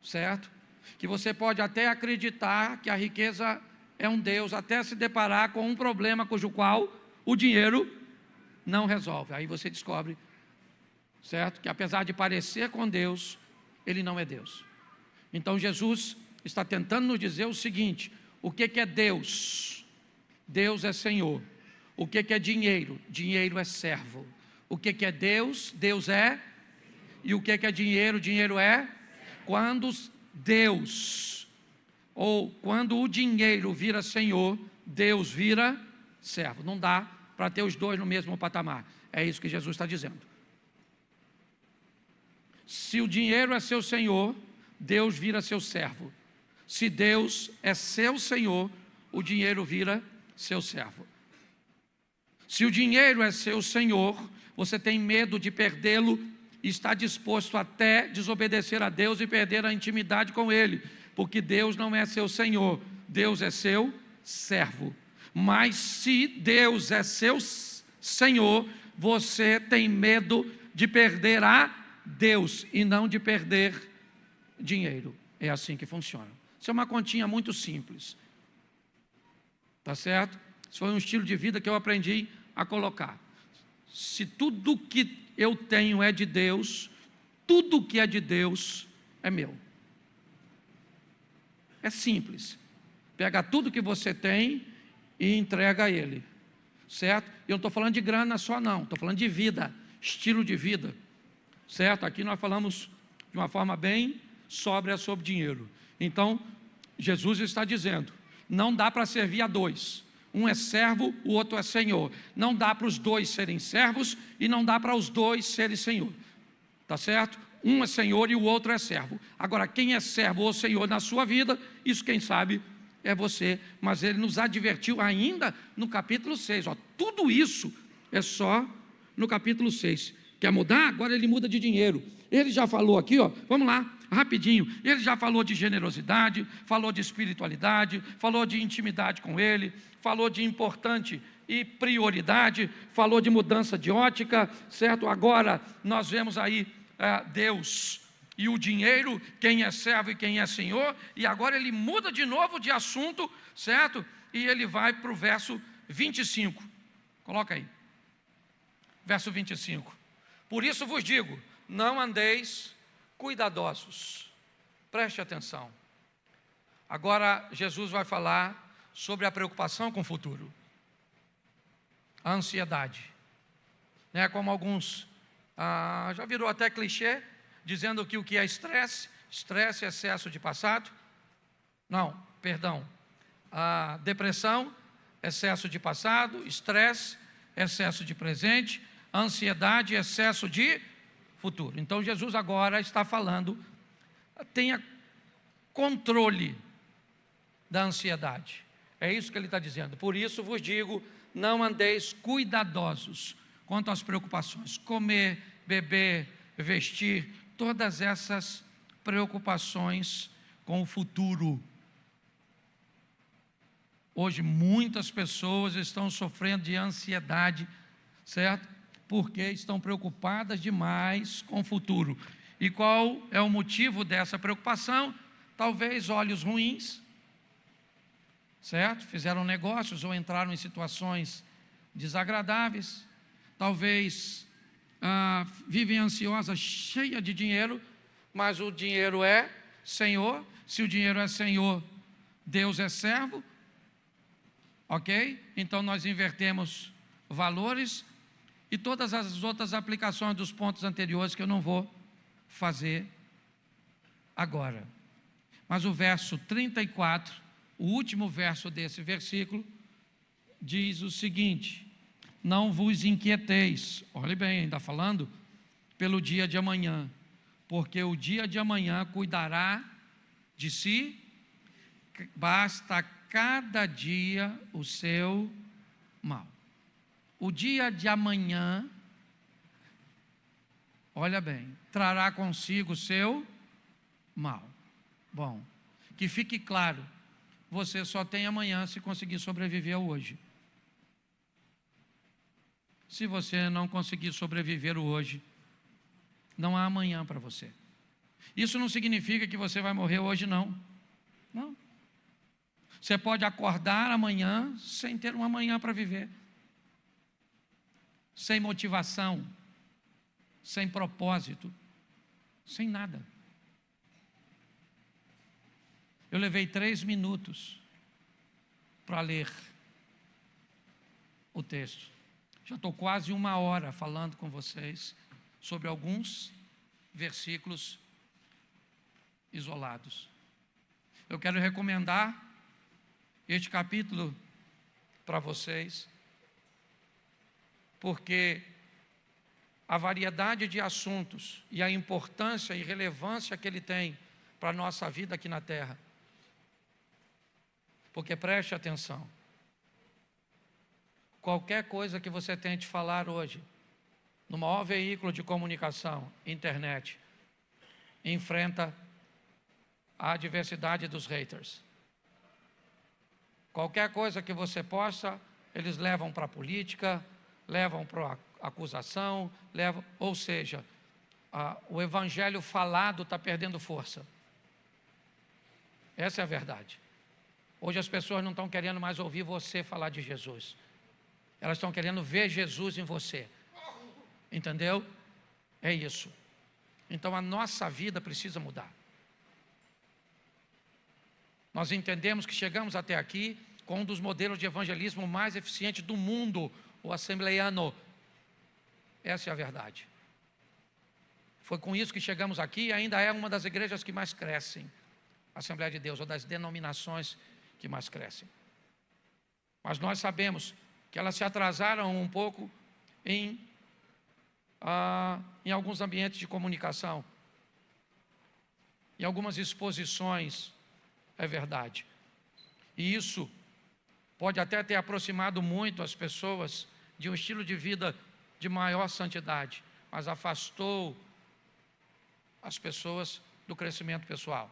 certo? Que você pode até acreditar que a riqueza é um Deus, até se deparar com um problema cujo qual o dinheiro não resolve. Aí você descobre, certo? Que apesar de parecer com Deus, ele não é Deus. Então Jesus está tentando nos dizer o seguinte: o que é Deus? Deus é Senhor. O que é dinheiro? Dinheiro é servo. O que é Deus? Deus é. E o que é dinheiro? Dinheiro é. Quando Deus, ou quando o dinheiro vira Senhor, Deus vira servo. Não dá para ter os dois no mesmo patamar. É isso que Jesus está dizendo. Se o dinheiro é seu Senhor, Deus vira seu servo. Se Deus é seu Senhor, o dinheiro vira seu servo. Se o dinheiro é seu Senhor, você tem medo de perdê-lo e está disposto até desobedecer a Deus e perder a intimidade com Ele, porque Deus não é seu Senhor, Deus é seu servo. Mas se Deus é seu Senhor, você tem medo de perder a Deus e não de perder dinheiro. É assim que funciona. Isso é uma continha muito simples, tá certo? Isso foi um estilo de vida que eu aprendi a colocar. Se tudo que eu tenho é de Deus, tudo que é de Deus é meu. É simples. Pega tudo que você tem e entrega a Ele, certo? Eu não estou falando de grana só não, estou falando de vida, estilo de vida, certo? Aqui nós falamos de uma forma bem sóbria sobre dinheiro. Então, Jesus está dizendo, não dá para servir a dois. Um é servo, o outro é senhor. Não dá para os dois serem servos e não dá para os dois serem senhor. Tá certo? Um é senhor e o outro é servo. Agora, quem é servo ou senhor na sua vida, isso quem sabe é você. Mas ele nos advertiu ainda no capítulo 6. Ó, tudo isso é só no capítulo 6. Quer mudar? Agora ele muda de dinheiro. Ele já falou aqui, ó, vamos lá, rapidinho. Ele já falou de generosidade, falou de espiritualidade, falou de intimidade com ele, falou de importante e prioridade, falou de mudança de ótica, certo? Agora nós vemos aí Deus e o dinheiro, quem é servo e quem é senhor, e agora ele muda de novo de assunto, certo? E ele vai para o verso 25. Coloca aí. Verso 25. Por isso vos digo, não andeis cuidadosos. Preste atenção. Agora Jesus vai falar sobre a preocupação com o futuro. A ansiedade. Né? Como alguns, já virou até clichê, dizendo que o que é estresse? Estresse é excesso de passado. Não, perdão. A depressão, excesso de passado. Estresse, excesso de presente. Ansiedade, excesso de futuro. Então Jesus agora está falando, tenha controle da ansiedade. É isso que ele está dizendo. Por isso vos digo, não andeis cuidadosos quanto às preocupações. Comer, beber, vestir, todas essas preocupações com o futuro. Hoje muitas pessoas estão sofrendo de ansiedade, certo? Porque estão preocupadas demais com o futuro. E qual é o motivo dessa preocupação? Talvez olhos ruins, certo? Fizeram negócios ou entraram em situações desagradáveis. Talvez vivem ansiosas, cheia de dinheiro, mas o dinheiro é senhor. Se o dinheiro é senhor, Deus é servo. Ok? Então nós invertemos valores. E todas as outras aplicações dos pontos anteriores que eu não vou fazer agora. Mas o verso 34, o último verso desse versículo, diz o seguinte: não vos inquieteis, olhe bem, ainda falando, pelo dia de amanhã, porque o dia de amanhã cuidará de si, basta cada dia o seu mal. O dia de amanhã, olha bem, trará consigo o seu mal. Bom, que fique claro, você só tem amanhã se conseguir sobreviver ao hoje. Se você não conseguir sobreviver o hoje, não há amanhã para você. Isso não significa que você vai morrer hoje, não. Não. Você pode acordar amanhã sem ter um amanhã para viver. Sem motivação, sem propósito, sem nada. Eu levei 3 minutos para ler o texto. Já estou quase 1 hora falando com vocês sobre alguns versículos isolados. Eu quero recomendar este capítulo para vocês, porque a variedade de assuntos e a importância e relevância que ele tem para a nossa vida aqui na terra. Porque preste atenção, qualquer coisa que você tente falar hoje, no maior veículo de comunicação, internet, enfrenta a adversidade dos haters. Qualquer coisa que você possa, eles levam para a política, levam para a acusação, ou seja, o evangelho falado está perdendo força. Essa é a verdade. Hoje as pessoas não estão querendo mais ouvir você falar de Jesus. Elas estão querendo ver Jesus em você. Entendeu? É isso. Então a nossa vida precisa mudar. Nós entendemos que chegamos até aqui com um dos modelos de evangelismo mais eficientes do mundo, o assembleiano. Essa é a verdade. Foi com isso que chegamos aqui e ainda é uma das igrejas que mais crescem, a Assembleia de Deus, ou das denominações que mais crescem. Mas nós sabemos que elas se atrasaram um pouco em alguns ambientes de comunicação, em algumas exposições, é verdade. E isso pode até ter aproximado muito as pessoas de um estilo de vida de maior santidade, mas afastou as pessoas do crescimento pessoal,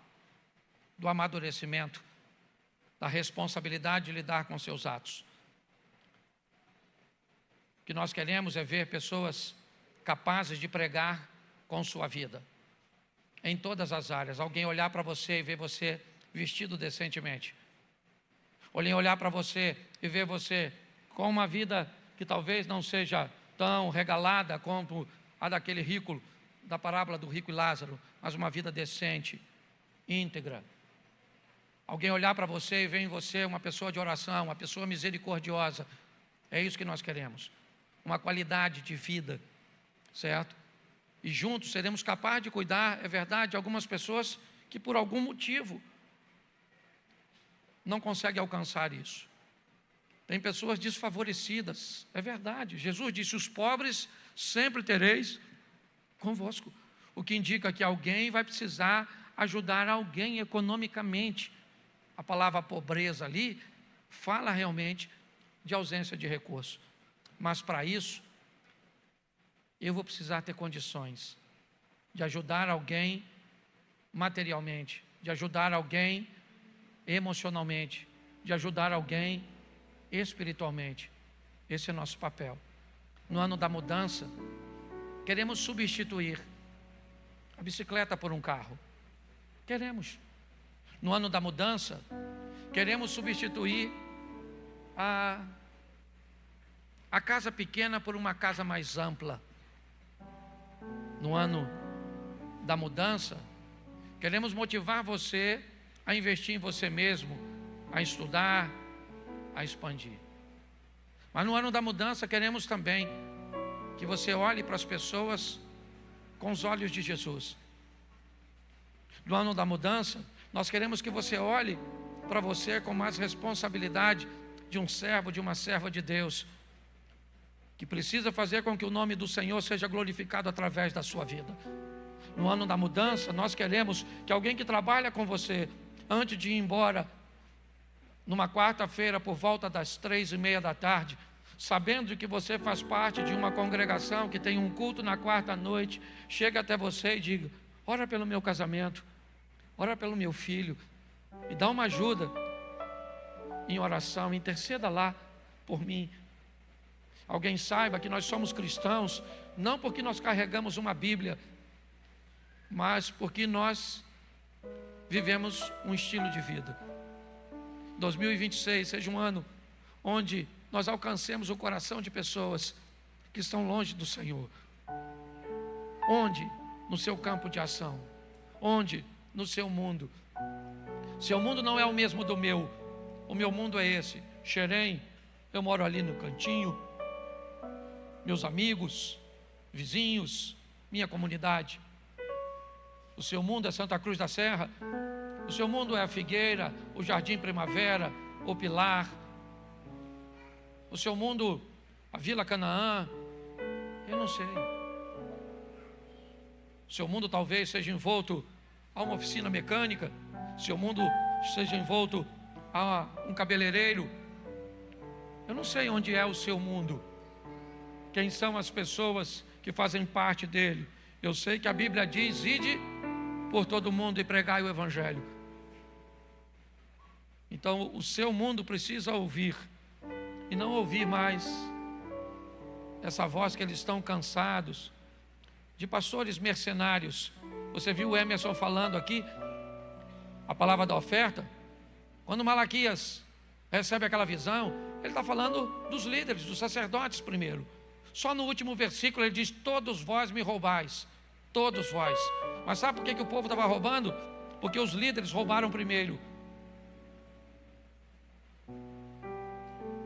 do amadurecimento, da responsabilidade de lidar com seus atos. O que nós queremos é ver pessoas capazes de pregar com sua vida, em todas as áreas. Alguém olhar para você e ver você vestido decentemente. Alguém olhar para você e ver você com uma vida que talvez não seja tão regalada como a daquele rico, da parábola do rico e Lázaro, mas uma vida decente, íntegra. Alguém olhar para você e ver em você uma pessoa de oração, uma pessoa misericordiosa. É isso que nós queremos. Uma qualidade de vida, certo? E juntos seremos capazes de cuidar, é verdade, de algumas pessoas que por algum motivo não conseguem alcançar isso. Tem pessoas desfavorecidas, é verdade. Jesus disse: os pobres sempre tereis convosco. O que indica que alguém vai precisar ajudar alguém economicamente. A palavra pobreza ali fala realmente de ausência de recurso. Mas para isso, eu vou precisar ter condições de ajudar alguém materialmente, de ajudar alguém emocionalmente, de ajudar alguém espiritualmente. Esse é o nosso papel. No ano da mudança, queremos substituir a bicicleta por um carro. Queremos. No ano da mudança, queremos substituir a casa pequena por uma casa mais ampla. No ano da mudança, queremos motivar você a investir em você mesmo, a estudar, a expandir. Mas no ano da mudança, queremos também que você olhe para as pessoas com os olhos de Jesus. No ano da mudança, nós queremos que você olhe para você com mais responsabilidade de um servo, de uma serva de Deus, que precisa fazer com que o nome do Senhor seja glorificado através da sua vida. No ano da mudança, nós queremos que alguém que trabalha com você, antes de ir embora, numa quarta-feira, por volta das 3:30 da tarde, sabendo que você faz parte de uma congregação que tem um culto na quarta noite, chega até você e diga: ora pelo meu casamento, ora pelo meu filho, me dá uma ajuda em oração, interceda lá por mim. Alguém saiba que nós somos cristãos, não porque nós carregamos uma Bíblia, mas porque nós vivemos um estilo de vida. 2026 seja um ano onde nós alcancemos o coração de pessoas que estão longe do Senhor. Onde? No seu campo de ação. Onde? No seu mundo. Seu mundo não é o mesmo do meu. O meu mundo é esse. Xerém, eu moro ali no cantinho. Meus amigos, vizinhos, minha comunidade. O seu mundo é Santa Cruz da Serra. O seu mundo é a Figueira, o Jardim Primavera, o Pilar. O seu mundo, a Vila Canaã. Eu não sei. O seu mundo talvez seja envolto a uma oficina mecânica. O seu mundo seja envolto a um cabeleireiro. Eu não sei onde é o seu mundo. Quem são as pessoas que fazem parte dele? Eu sei que a Bíblia diz: ide por todo mundo e pregai o Evangelho. Então o seu mundo precisa ouvir, e não ouvir mais essa voz que eles estão cansados, de pastores mercenários. Você viu o Emerson falando aqui, a palavra da oferta? Quando Malaquias recebe aquela visão, ele está falando dos líderes, dos sacerdotes primeiro. Só no último versículo ele diz: todos vós me roubais. todos vós. Mas sabe por que o povo estava roubando? Porque os líderes roubaram primeiro.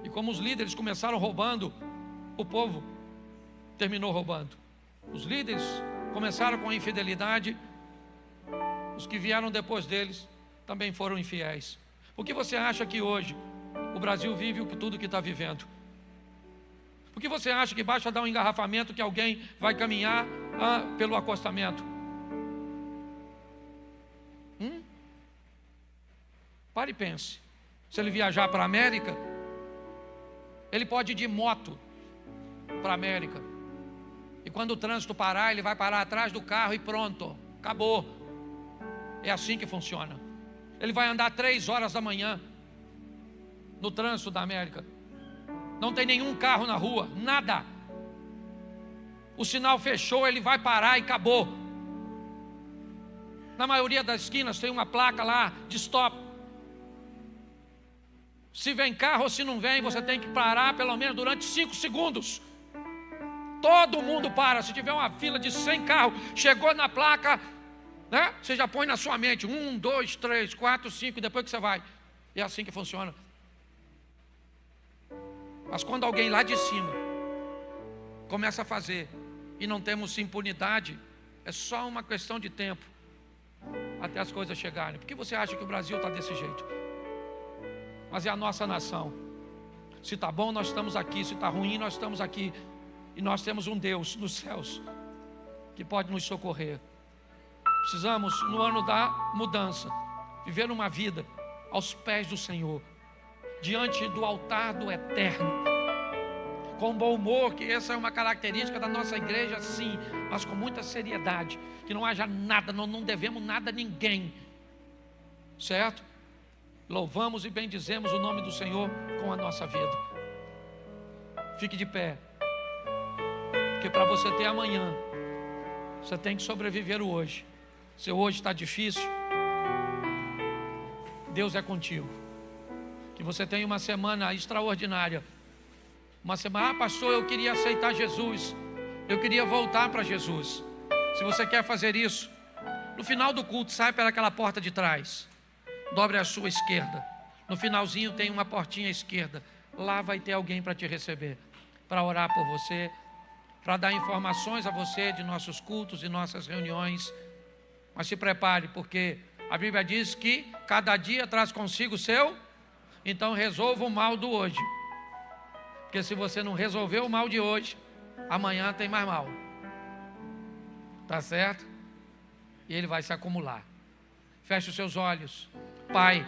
E como os líderes começaram roubando, o povo terminou roubando. Os líderes começaram com a infidelidade, os que vieram depois deles também foram infiéis. Por que você acha que hoje o Brasil vive tudo que está vivendo? Por que você acha que basta dar um engarrafamento que alguém vai caminhar pelo acostamento? Pare e pense. Se ele viajar para a América, ele pode ir de moto para a América. E quando o trânsito parar, ele vai parar atrás do carro e pronto, acabou. É assim que funciona. Ele vai andar 3 horas da manhã no trânsito da América. Não tem nenhum carro na rua, nada. O sinal fechou, ele vai parar e acabou. Na maioria das esquinas tem uma placa lá de stop. Se vem carro ou se não vem, você tem que parar pelo menos durante 5 segundos. Todo mundo para. Se tiver uma fila de 100 carros, chegou na placa, né? Você já põe na sua mente 1, 2, 3, 4, 5 e depois que você vai. É assim que funciona. Mas quando alguém lá de cima começa a fazer e não temos impunidade, é só uma questão de tempo até as coisas chegarem. Por que você acha que o Brasil está desse jeito? Mas é a nossa nação. Se está bom, nós estamos aqui. Se está ruim, nós estamos aqui. E nós temos um Deus nos céus que pode nos socorrer. Precisamos, no ano da mudança, viver uma vida aos pés do Senhor, diante do altar do Eterno, com bom humor, que essa é uma característica da nossa igreja, sim, mas com muita seriedade, que não haja nada, não devemos nada a ninguém, certo? Louvamos e bendizemos o nome do Senhor com a nossa vida. Fique de pé, porque para você ter amanhã, você tem que sobreviver o hoje. Se hoje está difícil, Deus é contigo. Que você tenha uma semana extraordinária. Uma semana, pastor, eu queria aceitar Jesus, eu queria voltar para Jesus. Se você quer fazer isso, no final do culto, sai pelaquela porta de trás, dobre a sua esquerda. No finalzinho tem uma portinha à esquerda. Lá vai ter alguém para te receber, para orar por você, para dar informações a você de nossos cultos e nossas reuniões. Mas se prepare, porque a Bíblia diz que cada dia traz consigo o seu. Então resolva o mal do hoje, porque se você não resolver o mal de hoje, amanhã tem mais mal, tá certo? E ele vai se acumular. Feche os seus olhos. Pai,